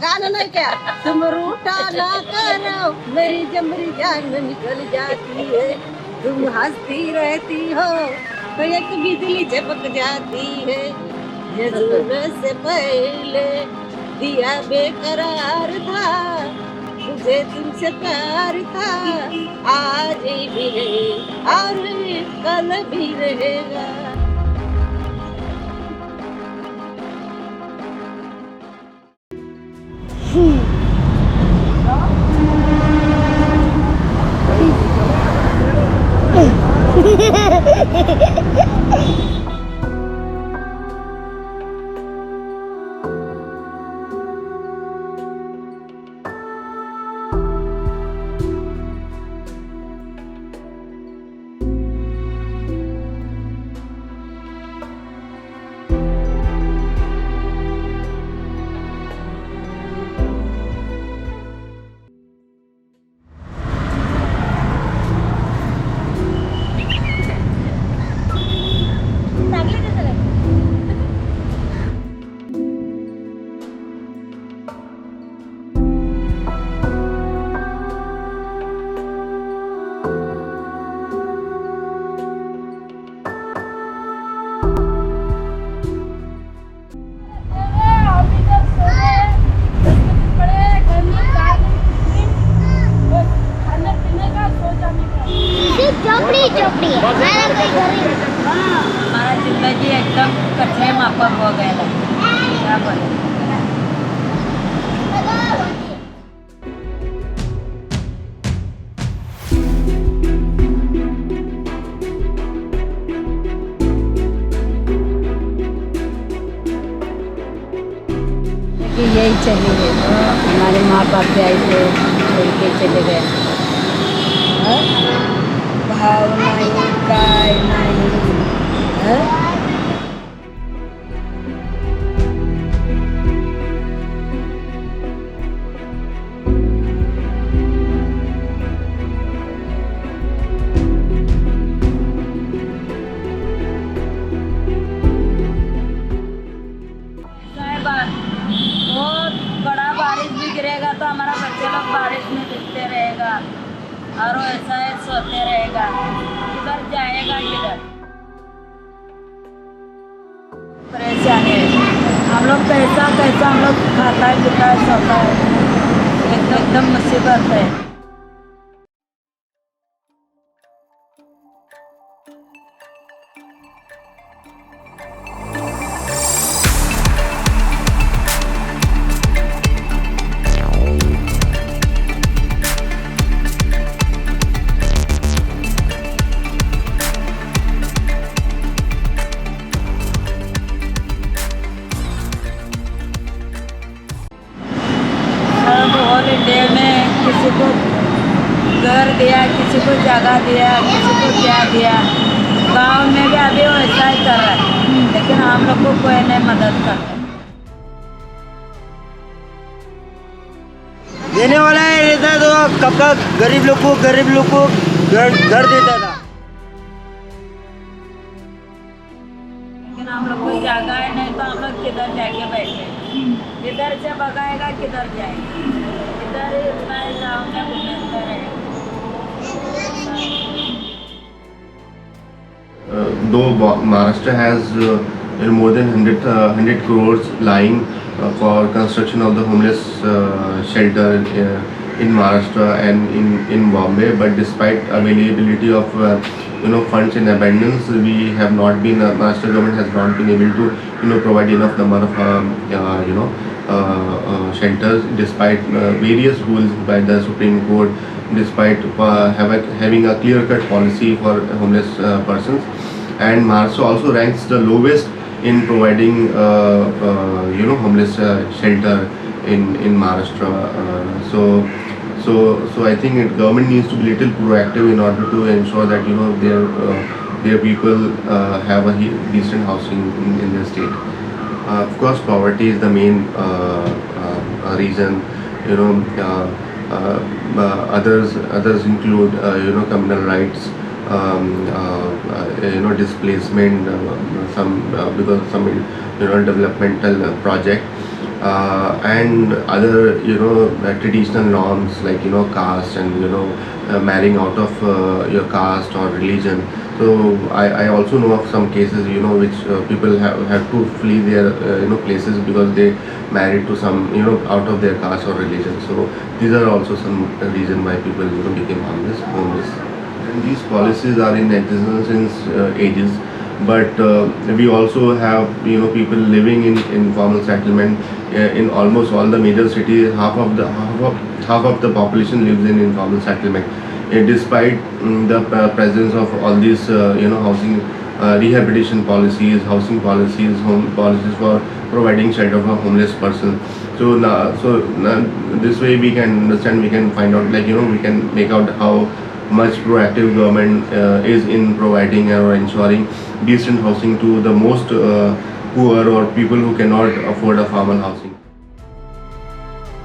गाना नहीं क्या तुम रूठा ना करो मेरी जमरी जान निकल जाती है तुम हंसती रहती हो तो एक बिजली चमक जाती है ये सोने से पहले दिया बेकरार था मुझे तुमसे प्यार था आज भी है और कल भी रहेगा चौपड़ी चौपड़ी हमारा जिंदगी एकदम कचरे मापा हो गया क्या बोले यही चले गए हमारे माँ बाप भी आए थे छोड़ के चले गए भाव नहीं काय नहीं बहुत बड़ा बारिश भी गिरेगा तो हमारा बच्चे लोग बारिश में दिखते रहेगा और ऐसा है सोते रहेगा किधर जाएगा किधर परेशानी है हम लोग कैसा कैसा हम लोग खाता है पीता है सोता है एकदम मुसीबत है ऑल इंडिया में किसी को घर दिया किसी को जगह दिया किसी को क्या दिया गांव में भी अभी वैसा ही कर रहा है लेकिन हम लोग को कोई नहीं मदद करता देने वाला है रहता तो कब का गरीब लोग को घर देता था लेकिन हम लोग को जगह है नहीं तो हम लोग किधर जाके बैठे किधर से भगाएगा किधर जाएगा इधर ही इतना ही गाँव में घूमते रहेगा Though Maharashtra has more than 100 crores lying for construction of the homeless shelter in Maharashtra and in Bombay, but despite availability of funds in abundance, we have not been Maharashtra government has not been able to provide enough number of shelters, despite various rules by the Supreme Court, despite having a clear-cut policy for homeless persons. And Maharashtra also ranks the lowest in providing homeless shelter in Maharashtra. So I think government needs to be little proactive in order to ensure that their people have a decent housing in their state. Of course, poverty is the main reason. Others include communal rights, displacement, some because of some developmental project. and other traditional norms like caste and marrying out of your caste or religion. So I also know of some cases which people have to flee their places because they married to some out of their caste or religion. So these are also some reason why people became homeless. And these policies are in existence since ages, but we also have people living in informal settlement in almost all the major cities. Half of the population lives in informal settlement, despite the presence of all these housing rehabilitation policies, housing policies, home policies for providing shelter for homeless person. So now this way we can understand, we can find out, like we can make out how much proactive government is in providing or ensuring decent housing to the most poor or people who cannot afford a formal housing.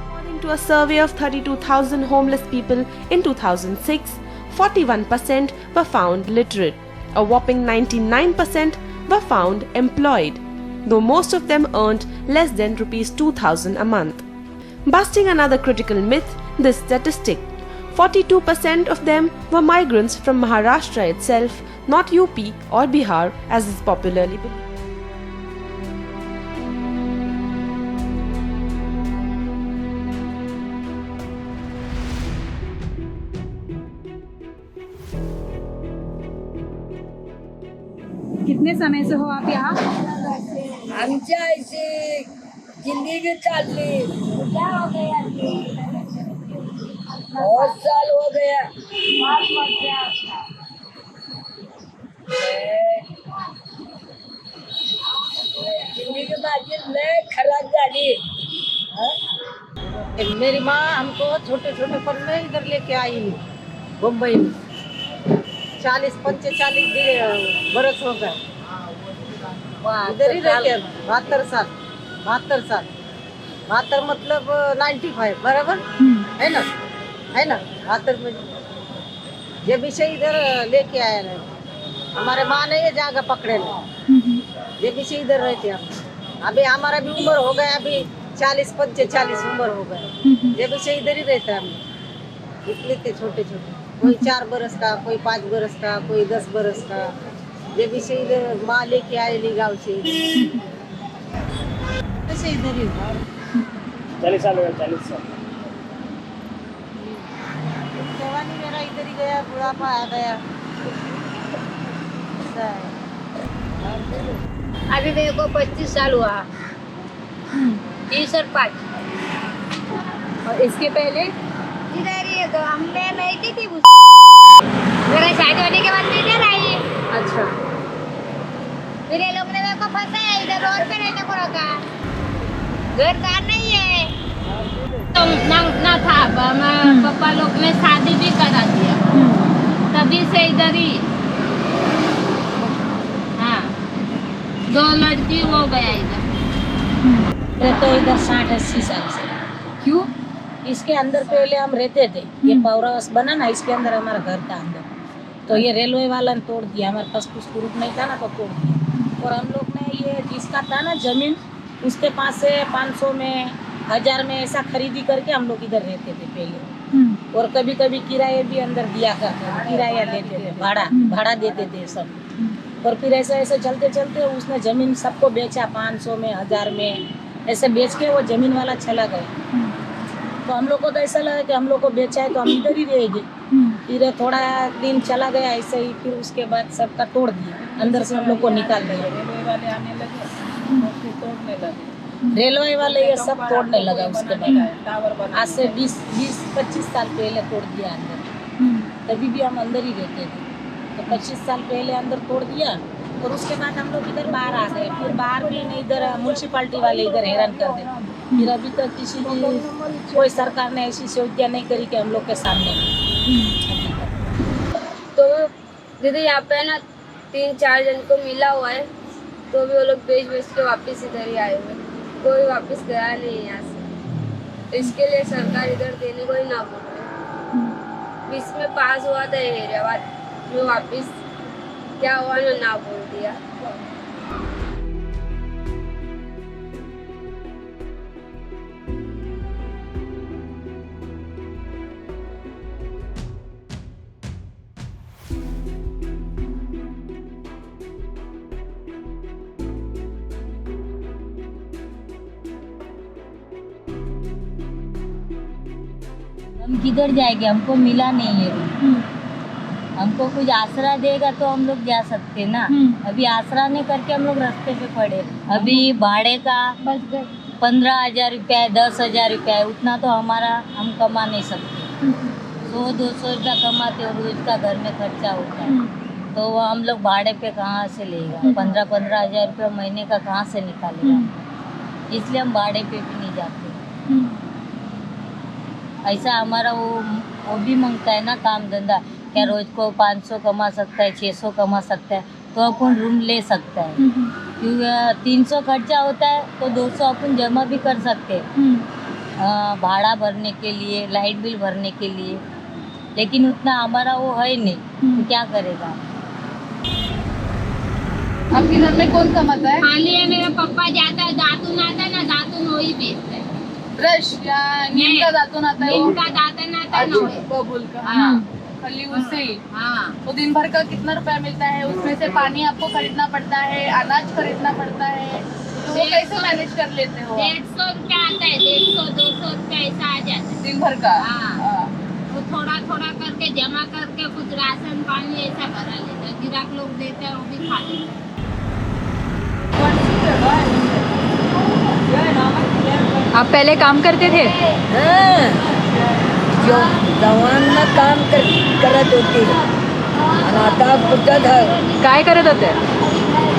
According to a survey of 32,000 homeless people in 2006, 41% were found literate. A whopping 99% were found employed, though most of them earned less than Rs 2,000 a month. Busting another critical myth, this statistic: 42% of them were migrants from Maharashtra itself, not UP or Bihar as is popularly believed. कितने समय से हो आप यहाँ? आमच्या ऐसी जिंदगी चालली बहुत साल हो गया। जिंदगी माझी लय खराब झाली। मेरी माँ हमको छोटे छोटे पर में इधर लेके आई मुंबई में। 40-45 बरस हो गए, इधर ही रहते हैं। 72 साल 72 मतलब 95 बराबर है ना 72 में ये विषय इधर लेके आया है। हमारे माँ ने ये जगह पकड़े ना, ये विषय इधर रहते हम। अभी हमारा भी उम्र हो गया, अभी 40-45 उम्र हो गए, ये विषय इधर ही रहता है हम। इसलिए थे छोटे छोटे, कोई 4 बरस का, कोई 5 बरस का, कोई 10 बरस का, ये विषय इधर माँ लेके आएली गाँव से। ऐसे इधर ही 40 साल हो गए, 40 साल। जवानी मेरा इधर ही गया, बुढ़ापा आ गया। ऐसा है। अभी मेरे को 25 साल हुआ। 30 और 5। और इसके पहले इधर ही तो हमने नहीं थी मेरा शादी होने के बाद मैं इधर आई। अच्छा, फिर ये लोग ने मेरे को फंसाया, इधर रोड पे रहने को रखा। घर का नहीं है तो ना था। पापा लोग ने शादी भी करा दिया, तभी से इधर ही। हाँ, 2 लड़की हो गया इधर। तो इधर 60-80 साल से। क्यों? इसके अंदर पहले हम रहते थे, ये पावरावस बना ना, इसके अंदर हमारा घर था अंदर। तो ये रेलवे वाला ने तोड़ दिया, हमारे पास कुछ प्रूफ नहीं था ना तो तोड़ दिया। और हम लोग ने ये जिसका था ना जमीन, उसके पास से 500 में 1000 में ऐसा खरीदी करके हम लोग इधर रहते थे पहले। और कभी कभी किराए भी अंदर दिया करते, किराया देते थे, भाड़ा देते थे सब। और फिर ऐसे ऐसे चलते चलते उसने जमीन सबको बेचा, 500 में 1000 में ऐसे बेच के वो जमीन वाला चला गया। तो हम लोग को तो ऐसा लगा कि हम लोग को बेचा है तो हम इधर ही रहेंगे। फिर थोड़ा दिन चला गया ऐसे ही, फिर उसके बाद सबका तोड़ दिया, अंदर से हम लोग को निकाल दिया। रेलवे वाले आने लगे, तोड़ने लगे, रेलवे वाले ये सब तोड़ने लगा। उसके बाद आज से 20-25 साल पहले तोड़ दिया अंदर। तभी भी हम अंदर ही रहते थे, तो 25 साल पहले अंदर तोड़ दिया। और उसके बाद हम लोग इधर बाहर आ गए। फिर बाहर भी नहीं, इधर म्यूनसिपाल्टी वाले इधर हैरान कर दे। फिर अभी तक कोई सरकार ने ऐसी सुविधा नहीं करी कि हम लोग के सामने। तो दीदी यहाँ पे ना 3-4 जन को मिला हुआ है, तो भी वो लोग बेच के वापस इधर ही आए हुए, कोई वापस गया नहीं है यहाँ से। तो इसके लिए सरकार इधर देने को ही ना बोल रहे। बीच में पास हुआ था हैदराबाद में, वापस क्या हुआ ना बोल दिया। हम किधर जाएंगे, हमको मिला नहीं है रूम। हमको कुछ आसरा देगा तो हम लोग जा सकते ना। अभी आसरा नहीं करके हम लोग रास्ते पे पड़े। अभी भाड़े का 15,000 रुपया, 10,000 रुपया है, उतना तो हमारा हम कमा नहीं सकते। 100-200 रुपया कमाते और रोज का घर में खर्चा होता है, तो वो हम लोग भाड़े पे कहाँ से लेगा? 15,000 रुपया महीने का कहाँ से निकालेगा? इसलिए हम भाड़े पे भी नहीं जाते। ऐसा हमारा वो भी मांगता है ना काम धंधा, क्या रोज को 500 कमा सकता है, 600 कमा सकता है, तो अपन रूम ले सकता है। क्योंकि 300 खर्चा होता है तो 200 अपन जमा भी कर सकते हैं भाड़ा भरने के लिए, लाइट बिल भरने के लिए, लेकिन उतना हमारा वो है नहीं, तो क्या करेगा? आपके घर में कौन कमाता है? खाली है मेरा पप्पा जाता है, दातुन आता है ना, दातुन वही बेचता है। ब्रश या नीम का दातुन आता है वो? इनका दातन आता है ना वही। बबुल का। हाँ। खाली उससे ही। हाँ, तो दिन भर का कितना रुपया मिलता है? उसमें से पानी आपको खरीदना पड़ता है, अनाज खरीदना पड़ता है, तो वो कैसे मैनेज कर लेते हो आप? 150 रुपया आता है, 150-200 रुपया ऐसा आ जाता है। दिन भर का? हाँ। वो थोड़ा थोड़ा करके जमा करके कुछ राशन पानी ऐसा भरा लेता है, गिराक लोग देते हैं वो भी खा लेते हैं। आप पहले काम करते थे? जो जवान काम करत होती आणि आता कुठं काय करत होते?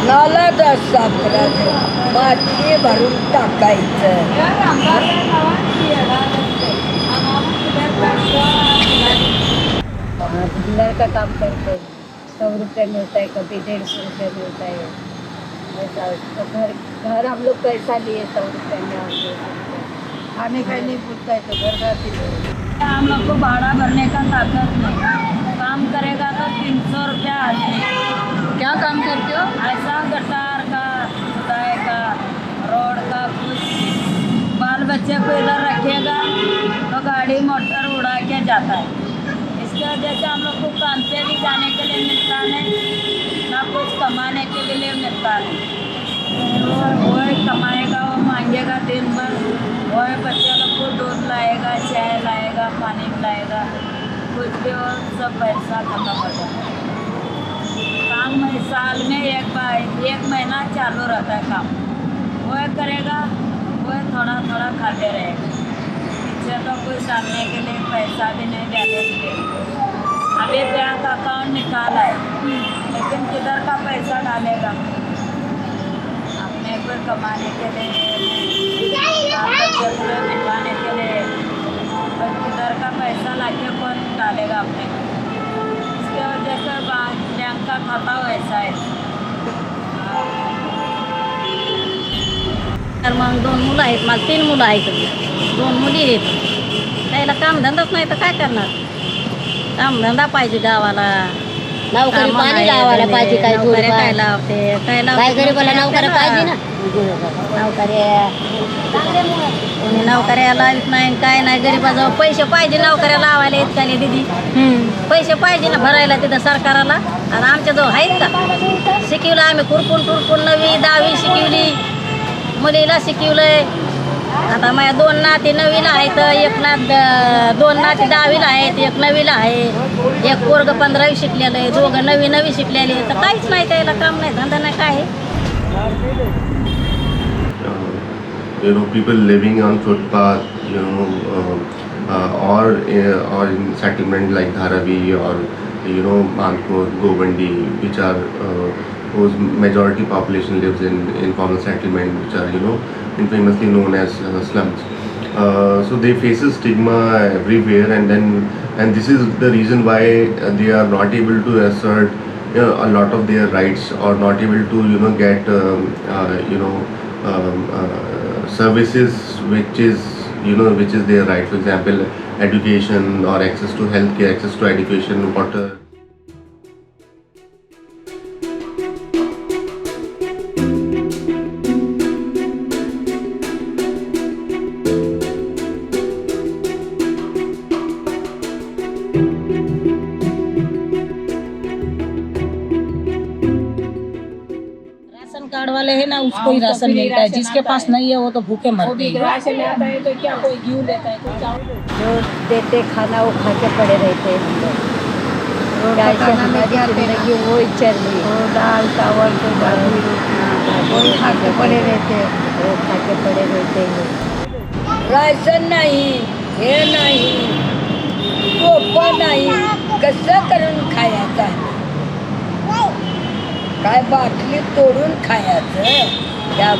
नाला साफ करायचं, माती भरून टाकायचं। डीलर का काम करते हैं, 100 रुपये मिलता है, कभी 150 रुपये मिलता है। ऐसा तो घर हम लोग पैसा लिए 100 रुपये में आते, खाने का नहीं पूछता है तो घर का हम लोग को भाड़ा भरने का ताकत नहीं। काम करेगा तो 300 रुपया आदमी। क्या काम करते हो? ऐसा गटार का, खुदाई का, रोड का, कुछ बाल बच्चे को इधर रखेगा तो गाड़ी मोटर उड़ा के जाता है। इसकी वजह से हम लोग को काम पे भी जाने के लिए मिलता नहीं, ना कुछ कमाने के लिए मिलता नहीं। वो कमाएगा, वो मांगेगा दिन भर, वो बच्चे लोग को दूध लाएगा, चाय लाएगा, पानी लाएगा, कुछ भी और सब पैसा खत्म हो जाता है। काम में साल में एक महीना चालू रहता है काम, वो करेगा, वो थोड़ा थोड़ा खाते रहेगा। पीछे तो कोई सामने के लिए पैसा भी नहीं डालेंगे। अभी बैंक अकाउंट निकाला है, लेकिन किधर का पैसा डालेगा? अपने को कमाने के लिए, बिठाने के लिए, तो किधर का पैसा लाके कौन डालेगा अपने को? इसके वजह से बैंक का खाता वैसा है। मग 2 मुलं आहेत, मला 3 मुलं आहेत, 2 मुली आहेत. त्याला कामधंदाच नाही तर काय करणार? कामधंदा पाहिजे गावाला, नोकरी पाणी लावायला पाहिजे, काय नोकऱ्या काय लावते, काय काय गरीबाला नोकऱ्या पाहिजे ना. कोणी नोकऱ्या लावित नाही, काय नाही. गरीबाजवळ पैसे पाहिजे नोकऱ्या लावायला इतकाले दिदी, पैसे पाहिजे ना भरायला तिथं सरकाराला. आणि आमच्याजवळ आहेत का? शिकवलं आम्ही, खुरपून 9वी 10वी शिकवली, मुलीला शिकवलंय. आता माझ्या 2 नाती 9वीला आहेत, 2 नाती 10वीला आहेत, 1 9वीला आहे, 1 पोरग 15वी शिकलेलं आहे, 2 9वी शिकलेले. तर काहीच नाही, त्याला काम नाही, धंदा नाही, काय people living on footpath, or in settlement like Dharavi or Manpur, Govandi, which are whose majority population lives in informal settlement, which are infamously known as slums. So they face a stigma everywhere, and this is the reason why they are not able to assert a lot of their rights, or not able to get services which is their right. For example, education, or access to healthcare, access to education, water. Ration card वाले है ना उसको ही ration मिलता है, जिसके पास नहीं है वो तो भूखे मरते हैं। राशन आता है तो क्या कोई गेहूँ देता है, कोई चावल देता है। जो देते खाना वो खा के पड़े रहते हैं हम लोग। जिंदगी वो ही चल रही है, दाल चावल तो वही खा के पड़े रहते हैं, वो खा के पड़े रहते हैं। राशन नाही, हे नाही, टोपं नाही, कसं करून खायचं? काय बाटली तोडून खायचं त्या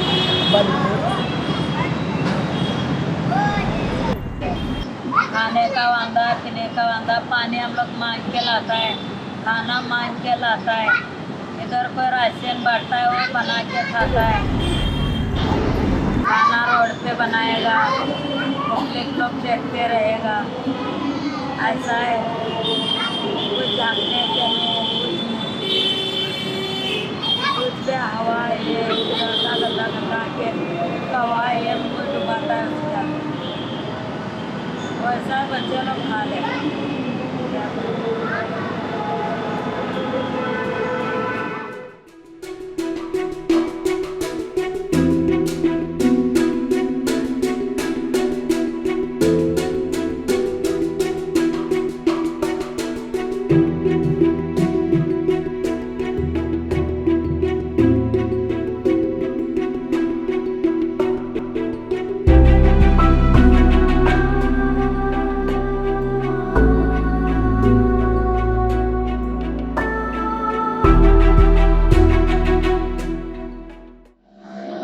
खाने का वांदा, पीने का वांदा, पानी हम लोग मांग के लाता है, खाना मांग के लाता है, इधर कोई राशन बांटता है वो बना के खाता है, खाना रोड पे बनाएगा, पब्लिक लोग देखते रहेगा, ऐसा है। कुछ झाँकने के लिए कुछ पे हवा है, गंदा गंदा गंदा के हवा है, मुँह डुबाता है उसका, वैसा बच्चे लोग खा लेते।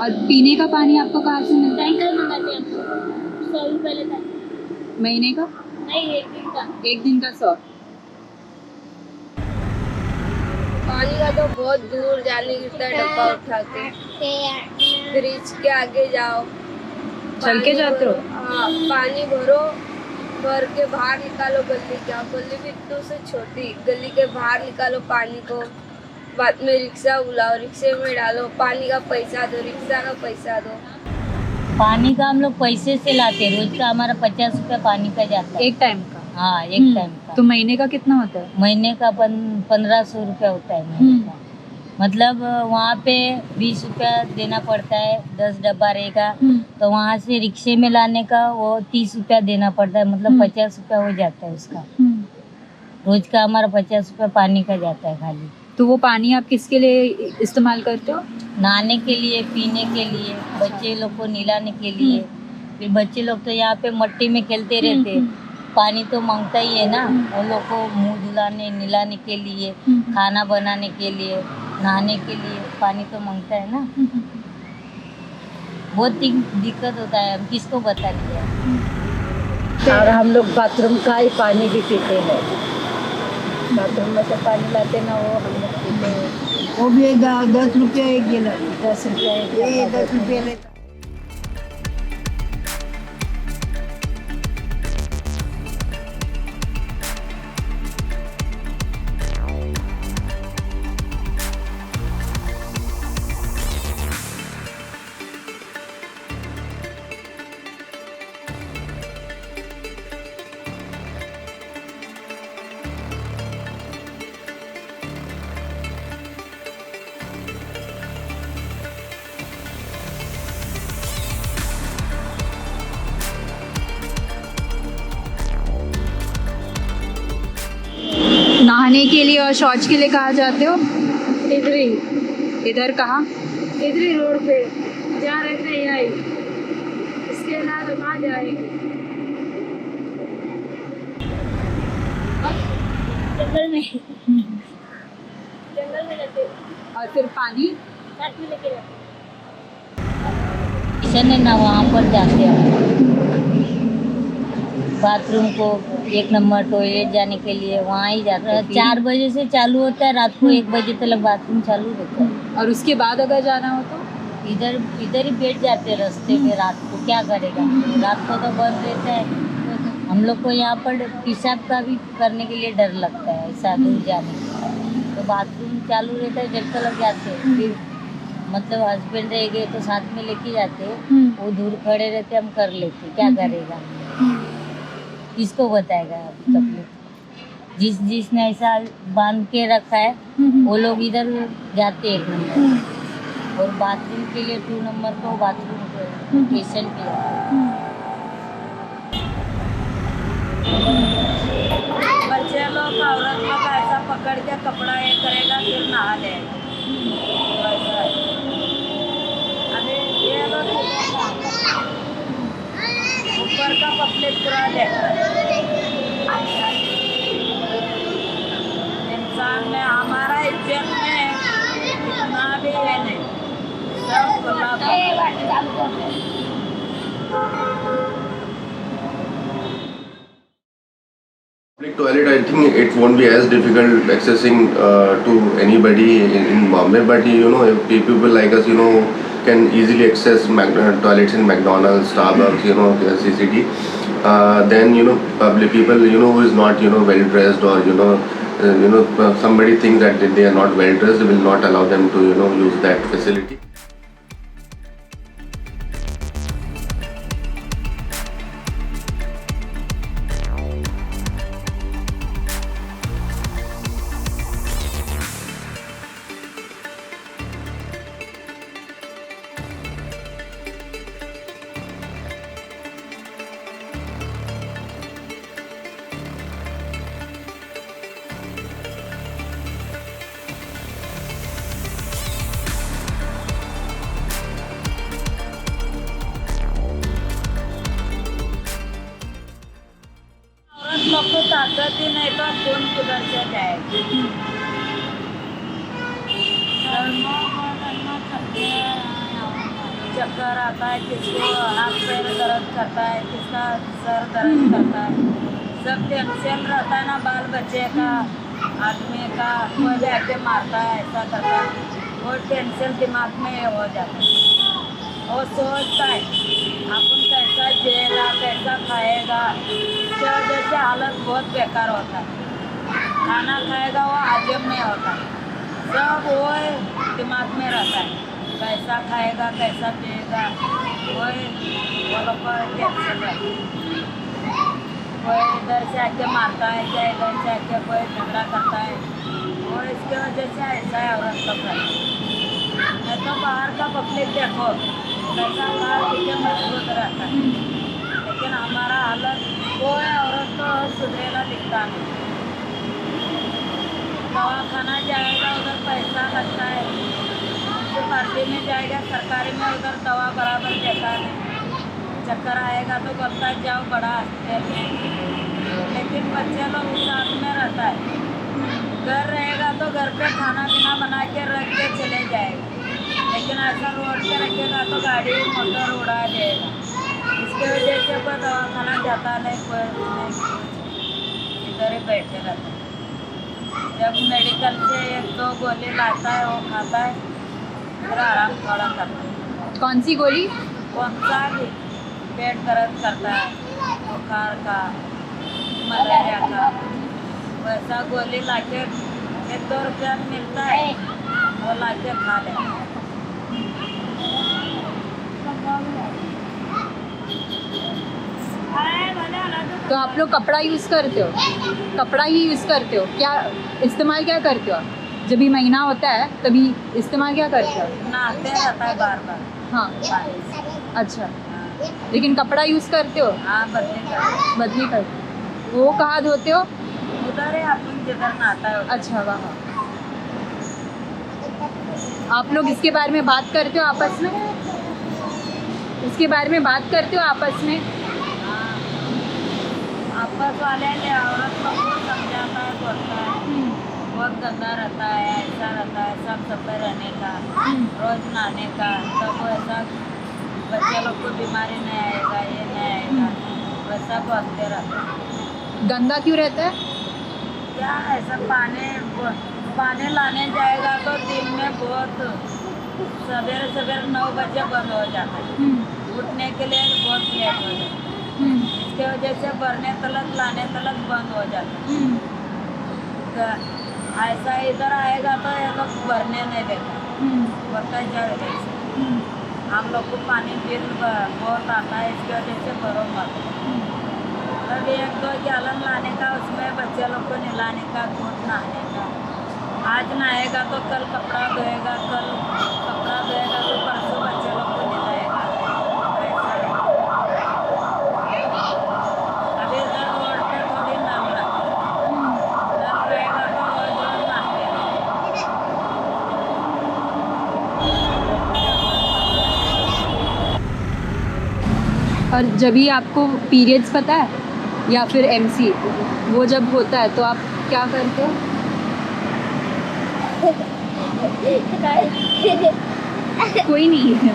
और पीने का पानी आपको कहाँ से मिलता है? टैंकर मंगाते हैं हम 100 रुपये लेता है। महीने का? नहीं, एक दिन का। एक दिन का 100। पानी का तो बहुत दूर जाने गिरता है, डब्बा उठा के ब्रिज के आगे जाओ, चल के जाते हो? हाँ, पानी भरो, भर के बाहर निकालो, गली जाओ, गली भी तो से छोटी, गली के बाहर निकालो पानी को, बाद में रिक्शा बुलाओ, रिक्शे में डालो, पानी का पैसा दो, रिक्शा का पैसा दो। पानी का हम लोग पैसे से लाते हैं, रोज का हमारा 50 रुपया पानी का जाता है। एक टाइम का? हाँ, एक टाइम का। तो महीने का कितना होता है? महीने का 1500 रुपया होता है महीने का। मतलब वहाँ पे 20 रुपया देना पड़ता है, 10 डब्बा रहेगा तो वहाँ से रिक्शे में लाने का वो 30 रुपया देना पड़ता है, मतलब 50 रुपया हो जाता है उसका। रोज का हमारा 50 रुपया पानी का जाता है खाली। तो वो पानी आप किसके लिए इस्तेमाल करते हो? नहाने के लिए, पीने के लिए, बच्चे लोग को नहलाने के लिए। फिर बच्चे लोग तो यहाँ पे मट्टी में खेलते रहते हैं, पानी तो मांगता ही है ना, वो लोग को मुंह धुलाने, नहलाने के लिए, खाना बनाने के लिए, नहाने के लिए पानी तो मांगता है ना। बहुत दिक्कत होता है, हम किसको बताएंगे। और हम लोग बाथरूम का ही पानी भी पीते हैं, बाथरूम में से पानी लाते ना, वो हम लोग पीते हैं। वो भी 10 रुपये एक गिलास, 10 रुपये लेता। नहाने के लिए और शौच के लिए कहाँ जाते हो? इधरी इधर कहाँ? इधरी रोड पे जहाँ रहते हैं यही, इसके अलावा तो कहाँ जाएंगे? जंगल में, जंगल में रहते हैं। और फिर पानी साथ में लेके जाते हैं। किशन है ना, वहाँ पर जाते हैं बाथरूम को, 1 नंबर टॉयलेट जाने के लिए वहाँ ही जाते हैं। 4 बजे से चालू होता है, रात को 1 बजे तक बाथरूम चालू रहता है। और उसके बाद अगर जाना हो तो इधर ही बैठ जाते हैं रास्ते पे, रात को क्या करेगा, रात को तो बंद रहता है। हम लोग को यहाँ पर पेशाब का भी करने के लिए डर लगता है, ऐसा दूर जाने का, तो बाथरूम चालू रहता है जब तक जाते हैं। फिर मतलब हस्बैंड रह गए तो साथ में लेके जाते हैं, वो दूर खड़े रहते, हम कर लेते, क्या करेगा, किसको बताएगा तकलीफ। जिसने ऐसा बांध के रखा है वो लोग इधर जाते हैं, और बाथरूम के लिए 2 नंबर को बाथरूम पेशेंट के बच्चे लोग औरत लोग ऐसा पकड़ के कपड़ा ये करेगा फिर नहा लेगा। अभी ये लोग ऊपर का पब्लिक पूरा देखता है। इंसान में हमारा इज्जत में इतना भी है नहीं, सब खुला Public toilet, I think it won't be as difficult accessing to anybody in Bombay, but you know, if people like us, you know, can easily access toilets in McDonald's, Starbucks, you know, CCD, then you know, public people, you know, who is not, you know, well dressed, or you know, somebody thinks that they are not well dressed, they will not allow them to, you know, use that facility. लोग को ताकत ही नहीं तो खून किधर से जाएगी। चक्कर आता है, किसको हाथ पैर दर्द करता है, किसका सर दर्द करता है, सब टेंशन रहता है ना, बाल बच्चे का, आदमी का, कोई भी आके मारता है, ऐसा करता है, वो टेंशन दिमाग में हो जाता है। वो सोचता है अपन कैसा जिएगा, कैसा खाएगा, इसकी वजह से हालत बहुत बेकार होता है। खाना खाएगा वो हजम नहीं होता, सब वो दिमाग में रहता है, कैसा खाएगा, कैसा पिएगा, वो लोग को टेंशन रहता है। कोई इधर से आके मारता है, क्या इधर से आके कोई झगड़ा करता है, और इसकी वजह से ऐसा है औरत लोग का। नहीं तो बाहर का पब्लिक देखो कैसा बाहर पीछे मजबूत रहता है, लेकिन हमारा हालत वो है, औरत तो सुधरेला दिखता नहीं। दवाखाना जाएगा उधर पैसा लगता है, म्यूनसिपालिटी में जाएगा सरकारी में उधर दवा बराबर देता नहीं, चक्कर आएगा तो बोलता है जाओ बड़ा हॉस्पिटल में, लेकिन बच्चे लोग साथ में रहता है। घर रहेगा तो घर पे खाना पीना बना के रख के चले जाएगा, लेकिन ऐसा रोड पे रखेगा तो गाड़ी मोटर उड़ा देगा। इसके वजह से कोई दवाखाना जाता नहीं, कोई नहीं, इधर ही बैठे रहता है। जब मेडिकल से 1-2 गोली लाता है वो खाता है, फिर आराम थोड़ा करता है। कौन सी गोली? कौन सा भी, पेट दर्द करता है, बुखार का, मलेरिया का, वैसा गोली लाके 1-2 रुपया मिलता है, वो लाके खा लेता है। तो आप लोग कपड़ा यूज़ करते हो? कपड़ा ही यूज़ करते हो क्या? इस्तेमाल क्या करते हो आप? जब भी महीना होता है तभी इस्तेमाल क्या करते हो? नहाते रहता है बार बार। हाँ, अच्छा, लेकिन कपड़ा यूज़ करते हो? हाँ, बदली करते हो। वो कहाँ धोते हो? उधर है अपन जिधर नहाता है। अच्छा, वहाँ। आप लोग इसके बारे में बात करते हो आपस में? इसके बारे में बात करते हो आपस में? आपस वाले ने औरत लोग को समझाता है, बोलता है बहुत गंदा रहता है, ऐसा रहता है, साफ सफाई रहने का, रोज नहाने का, तब वो ऐसा बच्चे लोग को बीमारी नहीं आएगा, ये नहीं आएगा, वैसा बोलते रहता है। गंदा क्यों रहता है? क्या ऐसा पानी लाने जाएगा तो दिन में बहुत सवेरे 9 बजे बंद हो जाता है, उठने के लिए बहुत लेट हो जाता है। इसके वजह से भरने तलक लाने तलक बंद हो जाता है। तो ऐसा इधर आएगा तो ये लोग भरने नहीं देता, बोलता जाओ इधर से, हम लोग को पानी बिल बहुत आता है, इसकी वजह से भरो मत। तब 1-2 गैलन लाने का, उसमें बच्चे लोग को नहलाने का, दूध नहाने का। आज नहाएगा तो कल कपड़ा धोएगा, कल कपड़ा धोएगा और जब भी आपको पीरियड्स पता है या फिर MC वो जब होता है तो आप क्या करते हो? कोई नहीं है।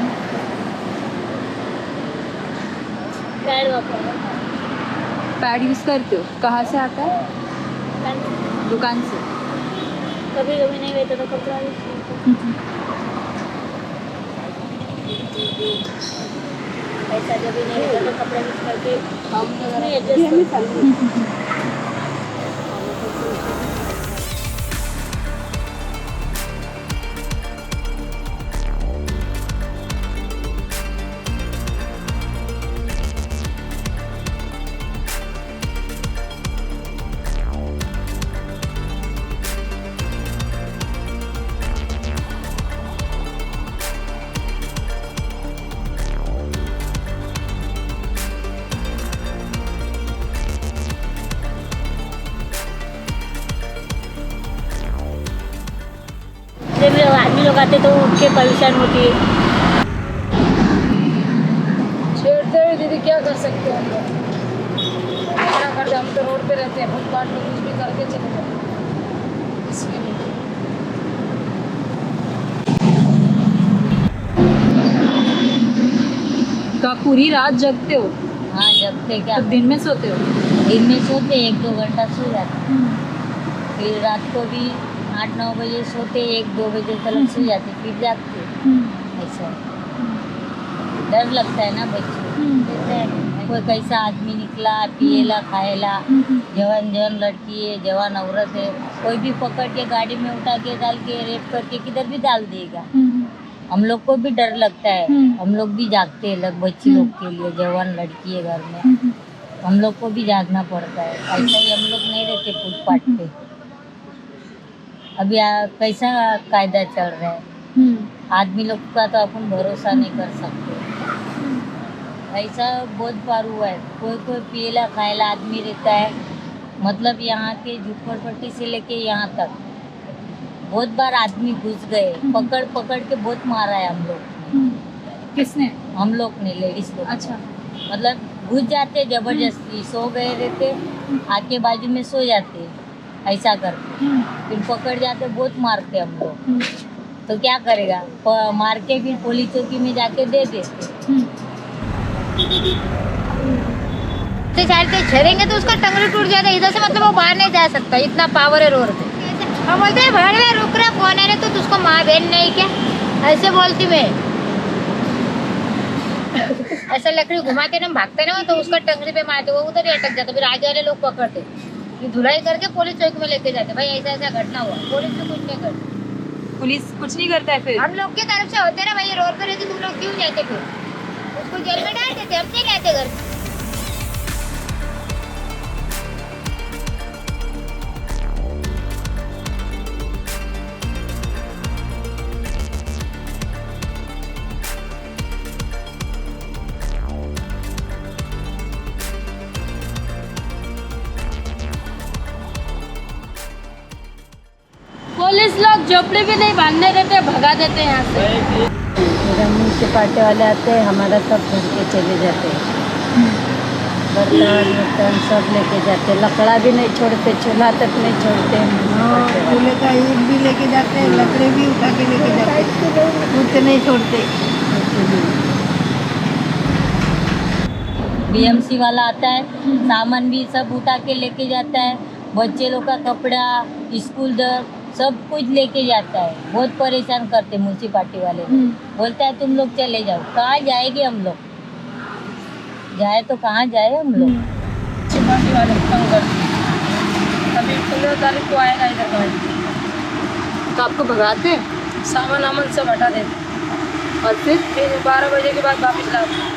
पैड यूज़ करते हो? कहाँ से आता है? दुकान से। कभी कभी नहीं रहता तो कपड़ा ऐसा जब भी नहीं रहता तो कपड़ा यूज करके हम एडजस्ट करते हैं। जब आदमी लोग आते तो उठ के परेशान होती है। छेड़ते हुए दीदी क्या कर सकते हैं हम लोग? क्या करते, हम तो रोड पे रहते हैं, फुटपाथ पे कुछ भी करके चले जाते हैं। इसके लिए तो आप पूरी रात जगते हो? हाँ जगते क्या, तो दिन में सोते हो? दिन में सोते 1-2 घंटा सो जाते, फिर रात को भी 8-9 बजे सोते, 1-2 बजे तक सो जाते, फिर जागते। ऐसा डर लगता है ना बच्चे, कोई कैसा आदमी निकला पिएला खाएला, जवान लड़की है, जवान औरत है, कोई भी पकड़ के गाड़ी में उठा के डाल के रेप करके किधर भी डाल देगा। हम लोग को भी डर लगता है, हम लोग भी जागते हैं बच्ची लोग के लिए, जवान लड़की है घर में, हम लोग को भी जागना पड़ता है। ऐसा ही हम लोग नहीं रहते फुटपाथ पे। अभी कैसा कायदा चल रहा है, आदमी लोग का तो अपन भरोसा नहीं कर सकते। ऐसा बहुत बार हुआ है, कोई पिएला खाएला आदमी रहता है, मतलब यहाँ के झुप्पड़पट्टी से लेके यहाँ तक बहुत बार आदमी घुस गए, पकड़ के बहुत मारा है हम लोग। किसने? हम लोग ने, लेडीज लोग। अच्छा। मतलब घुस जाते जबरदस्ती, सो गए रहते, आके बाजू में सो जाते, ऐसा करते, फिर पकड़ जाते, बहुत मारते हम लोग। तो क्या करेगा, मार के फिर पुलिस चौकी में जाके दे देते। साइड से झरेंगे तो उसका टंगड़ी टूट जाता है, इधर से मतलब वो बाहर नहीं जा सकता, इतना पावर है रोड पे। हम बोलते हैं भाड़ में रुक रहा, कौन है तो उसको माँ बहन नहीं क्या, ऐसे बोलती मैं। ऐसा लकड़ी घुमा के ना भागते ना तो उसका टंगड़ी पे मारते, वो उधर ही अटक जाता, फिर आगे वाले लोग पकड़ते, फिर धुलाई करके पुलिस चौक में लेके जाते। भाई ऐसा ऐसा घटना हुआ, पुलिस तो कुछ नहीं करती। पुलिस कुछ नहीं करता है फिर? हम लोग की तरफ से होते ना, भाई रोड पे रहते तुम लोग क्यों जाते, फिर उसको जेल में डाल देते, हम नहीं लाते घर। पुलिस लोग झोपड़ी भी नहीं बांधने देते, भगा देते हैं यहाँ से। म्यूनसिपाल्टी वाले आते हैं, हमारा सब भर के चले जाते हैं, बर्तन सब लेके जाते, लकड़ा भी नहीं छोड़ते, चूल्हा तक नहीं छोड़ते। चूल्हे का ईंट भी लेके जाते हैं, लकड़ी भी उठा के लेके जाते हैं, कुछ नहीं छोड़ते। BMC वाला आता है, सामान भी सब उठा के लेके जाता है, बच्चे लोग का कपड़ा, स्कूल दर सब कुछ लेके जाता है। बहुत परेशान करते म्यूनसिपाल्टी वाले, बोलता है तुम लोग चले जाओ। कहाँ जाएंगे हम लोग, जाए तो कहाँ जाए हम लोग। म्यूनसिपाल्टी वाले तंग करते हैं। अभी 15 तारीख को आएगा इधर गाड़ी, तो आपको भगाते हैं? सामान वामान सब हटा देते, और फिर 12 बजे के बाद वापस लाते।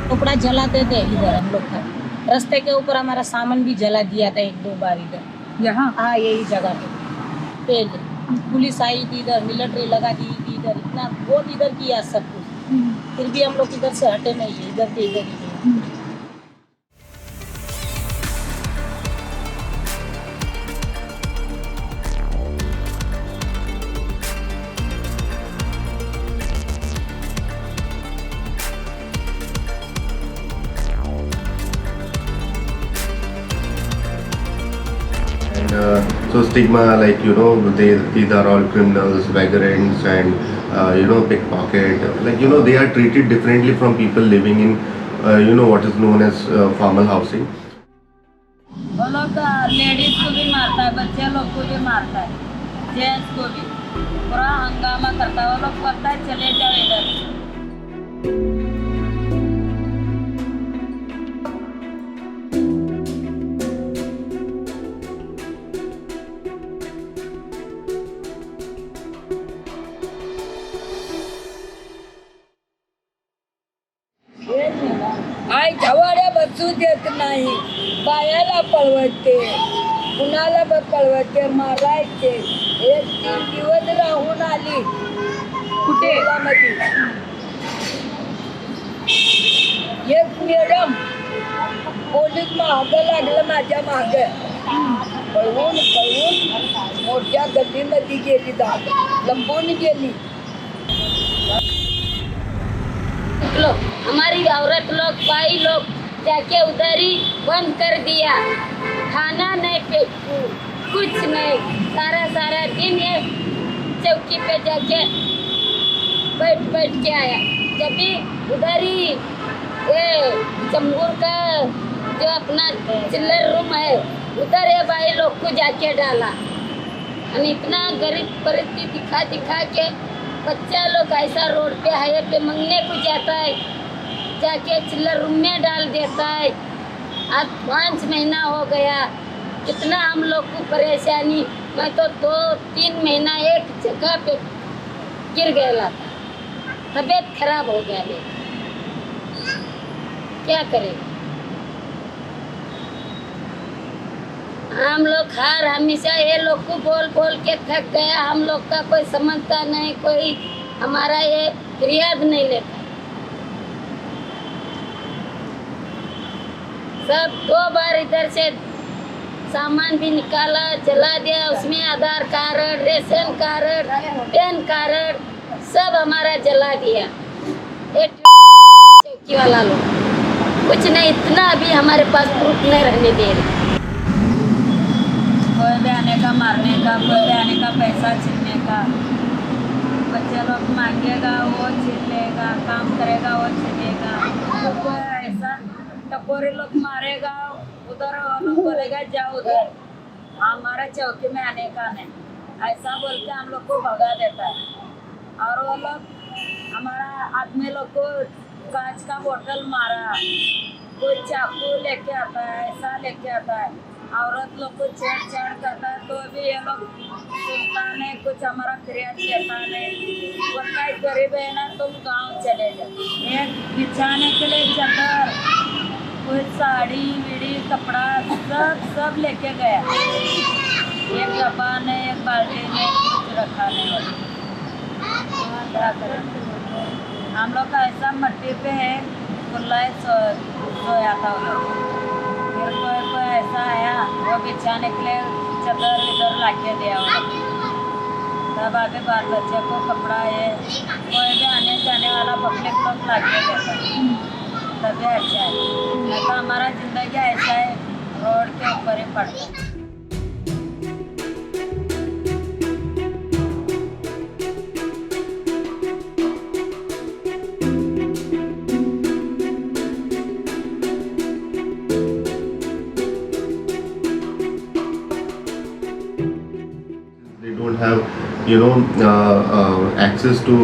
कपड़ा जलाते थे इधर हम लोग का, रास्ते के ऊपर हमारा सामान भी जला दिया था 1-2 बार इधर। यहाँ? हाँ यही जगह पे पुलिस आई थी, इधर मिलिट्री लगा दी थी, इधर इतना बहुत इधर किया सब कुछ, फिर भी हम लोग इधर से हटे नहीं, इधर के इधर ही। stigma, like these are all criminals, vagrants, and pickpocket. Like they are treated differently from people living in what is known as formal housing. वो लोग लेडीज को भी मारता है, बच्चे लोग को भी मारता है, जेंट्स को भी पूरा हंगामा करता है। वो लोग कहता है चले जाओ इधर। आई झवाड्या बसू देत नाही, बायाला पळवते, कुणाला पळवते, मारायचे। एक 3 दिवस राहून आली कुठे मध्ये एक मॅडम पोलीस माग लागलं माझ्या माग, पळवून मोठ्या गल्लीमध्ये गेली, लंबून गेली। लोग हमारी औरत लोग भाई लोग जाके उधर ही बंद कर दिया, खाना नहीं कुछ नहीं, सारा दिन ये चौकी पे जाके बैठ के आया। जब भी उधर ही ये जम्मूर का जो अपना चिल्लर रूम है उधर ये भाई लोग को जाके डाला। और इतना गरीब परिस्थिति दिखा के बच्चा लोग ऐसा रोड पे हाईवे पे मंगने को जाता है, जाके चिल्लर रूम में डाल देता है। आज 5 महीना हो गया, कितना हम लोग को परेशानी। मैं तो 2-3 महीना एक जगह पे गिर गया था, तबीयत खराब हो गया मेरी, क्या करें। हम लोग हमेशा ये लोग को बोल के थक गया। हम लोग का कोई समझता नहीं, कोई हमारा ये फरियाद नहीं लेता। सब 2 बार इधर से सामान भी निकाला, जला दिया, उसमें Aadhaar card, ration card, PAN card सब हमारा जला दिया। चौकी वाला लोग कुछ नहीं, इतना अभी हमारे पास प्रूफ नहीं रहने दे रहे। कोई भी आने का मारने का, कोई भी आने का पैसा छीनने का। बच्चे लोग मांगेगा वो छीन लेगा, काम करेगा वो छीनेगा। तो कोई ऐसा टकोरे लोग मारेगा, उधर वो लोग बोलेगा जाओ उधर, हमारा चौकी में आने का नहीं, ऐसा बोल के हम लोग को भगा देता है। और वो लोग हमारा आदमी लोग को कांच का बोतल मारा, कोई चाकू लेके आता है, ऐसा लेके आता है। औरत लोग को छेड़छाड़ करता है तो भी ये लोग सुनता नहीं, कुछ हमारा फरियाद लेता नहीं। बोलता है गरीब है ना, तुम गांव चले जाओ। एक बिछाने के लिए चादर, कोई साड़ी वीड़ी कपड़ा सब लेके गया। एक डब्बा ने, एक बाल्टी ने कुछ रखा नहीं। क्या करें, हम लोग का ऐसा मट्टी पे है, खुला सोया था वो लोग। फिर कोई ऐसा आया, वो बिछाने के लिए चादर इधर ला के दिया। तब आगे बाल बच्चे को कपड़ा है, कोई भी आने जाने वाला पब्लिक लोग ला के देता है, तभी अच्छा है। नहीं तो हमारा जिंदगी ऐसा है, रोड के ऊपर ही पड़ता है। Don't have access to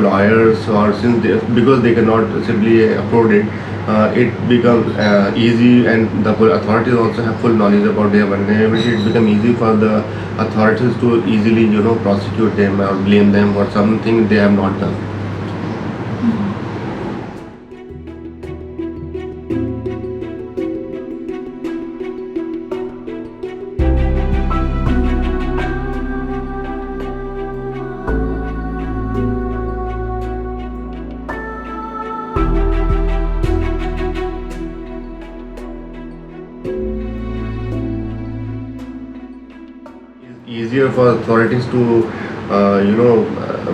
lawyers, or because they cannot simply afford it, it becomes easy, and the authorities also have full knowledge about their vulnerability. It becomes easy for the authorities to easily prosecute them or blame them for something they have not done. Easier for authorities to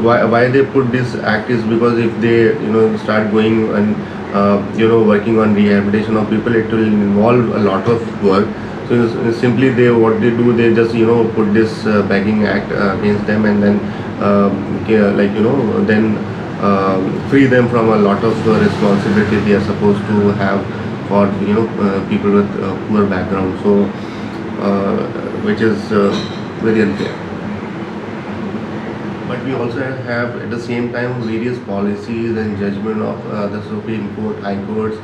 why they put this act is because if they start going and working on rehabilitation of people, it will involve a lot of work. So simply what they do, they just put this begging act against them, and then then free them from a lot of responsibility they are supposed to have for people with poor background. So which is very unfair. But we also have at the same time various policies and judgment of the Supreme Court, High Courts,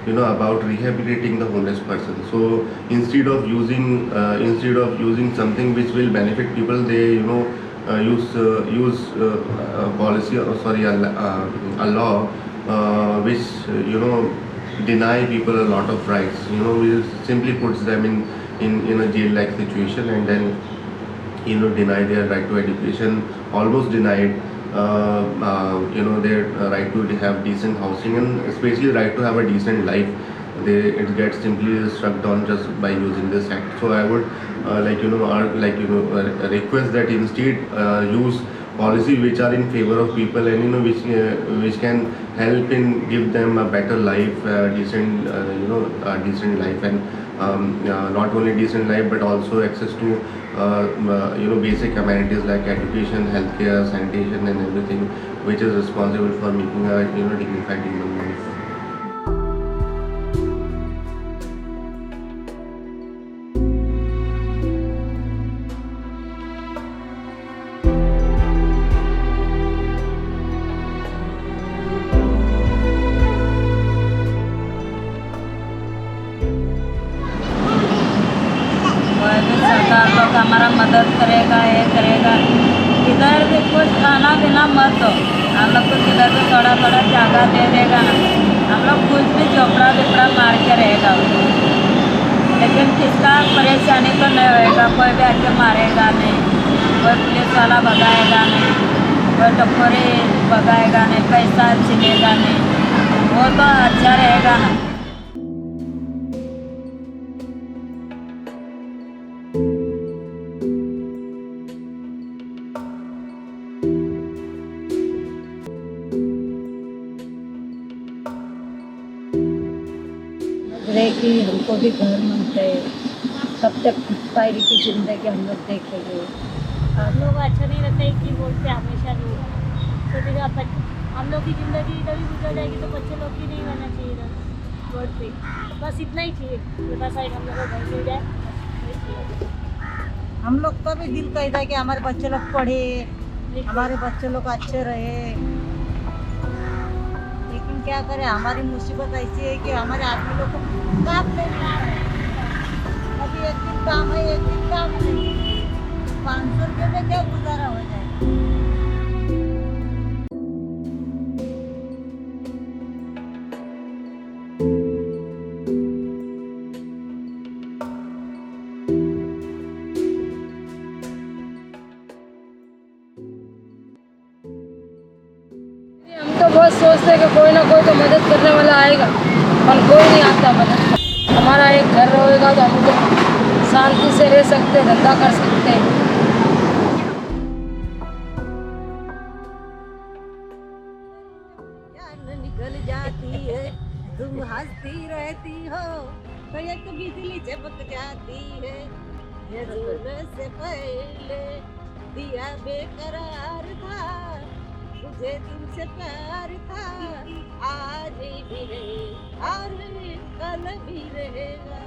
about rehabilitating the homeless person. So instead of using something which will benefit people, they use policy, or sorry, a law which deny people a lot of rights. Which simply puts them in a jail-like situation, and then deny their right to education, almost denied their right to have decent housing, and especially right to have a decent life. It gets simply struck down just by using this act. So I would request that instead use policy which are in favor of people, and which can help in give them a better life, decent life, and not only decent life but also access to basic amenities like education, healthcare, sanitation, and everything, which is responsible for making a dignified human life. सरकार लोग हमारा मदद करेगा, ये करेगा। इधर भी कुछ खाना पीना मत दो, हम लोग को किधर भी थोड़ा थोड़ा जगह दे देगा ना, हम लोग कुछ भी झोपड़ा विपड़ा मार के रहेगा। लेकिन किसका परेशानी तो नहीं होएगा, कोई भी आके मारेगा नहीं, कोई पुलिस वाला भगाएगा नहीं, कोई टकोरी भगाएगा नहीं, पैसा छीनेगा नहीं, वो तो अच्छा रहेगा ना। कि हमको भी घर मिलते है, कब तक पायरी की ज़िंदगी हम लोग देखेंगे। हम लोग अच्छा नहीं लगता है कि बोलते हमेशा लोग तो फिर हम लोग की ज़िंदगी इधर ही गुजर जाएगी, तो बच्चे लोग की नहीं रहना चाहिए इधर रोड पे। बस इतना ही चाहिए, छोटा साइड हम लोग को घर मिल जाए। हम लोग का भी दिल कहता है कि हमारे बच्चे लोग पढ़े, हमारे बच्चे लोग अच्छे रहे, लेकिन क्या करें, हमारी मुसीबत ऐसी है कि हमारे आदमी लोग को काम नहीं मिल रहा है। अभी एक दिन काम है, एक दिन काम नहीं, 500 रुपये में क्या गुजारा हो जाए। तो बहुत सोचते हैं कि कोई ना कोई तो मदद करने वाला आएगा, पर कोई नहीं आता मदद। हमारा एक घर रहेगा तो हम तो शांति से रह सकते, धंधा कर सकते हैं। जान निकल जाती है, तुम हंसती रहती हो, तो एक बिजली चमक जाती है। ये सूरज से पहले दिया बेकरार था, मुझे तुमसे प्यार था, आज भी है और कल भी रहेगा।